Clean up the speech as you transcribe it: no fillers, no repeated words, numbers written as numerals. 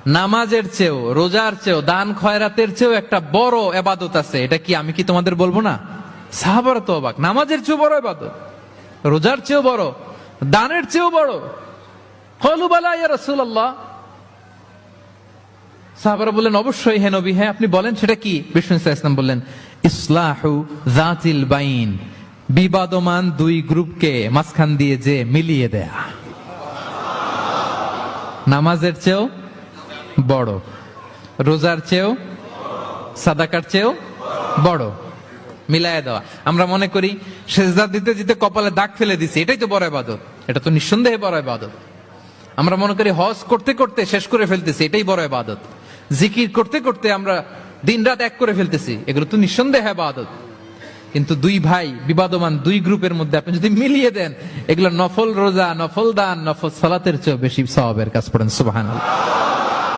নামাজের চেয়েও, রোজার চেয়েও, দান খয়রাতের চেয়েও একটা বড় ইবাদত আছে। এটা কি আমি কি তোমাদের বলবো না? সাহাবারা তো অবাক, নামাজের চেয়েও বড় ইবাদত, রোজার চেয়েও বড়, দানের চেয়েও বড়। ক্বালু বালা ইয়া রাসূলুল্লাহ। সাহাবারা বললেন অবশ্যই হে নবী, হ্যাঁ আপনি বলেন সেটা কি? বিষ্ণু সাল্লাল্লাহু আলাইহি ওয়াসাল্লাম বললেন ইসলাহু যাতিল বাইন, বিবাদমান দুই গ্রুপকে মাঝখান দিয়ে যে মিলিয়ে দেয়া। নামাজের চেয়েও বড়, রোজার চেয়েও, সাদাকার চেয়েও বড়, মিলায় দেওয়া। আমরা মনে করি সেজদা দিতে দিতে কপালে দাগ ফেলে দিছি, এটাই তো বড় ইবাদত। এটা তো নিঃসন্দেহে বড় ইবাদত। আমরা মনে করি হজ করতে করতে শেষ করে ফেলতেছি, এটাই বড় ইবাদত। জিকির করতে করতে আমরা দিন রাত এক করে ফেলতেছি, এগুলো তো নিঃসন্দেহে ইবাদত। কিন্তু দুই ভাই বিবাদমান দুই গ্রুপের মধ্যে আপনি যদি মিলিয়ে দেন, এগুলো নফল রোজা, নফল দান, নফল সালাতের চেয়ে বেশি সওয়াবের কাজ। পড়েন সুবহানাল্লাহ।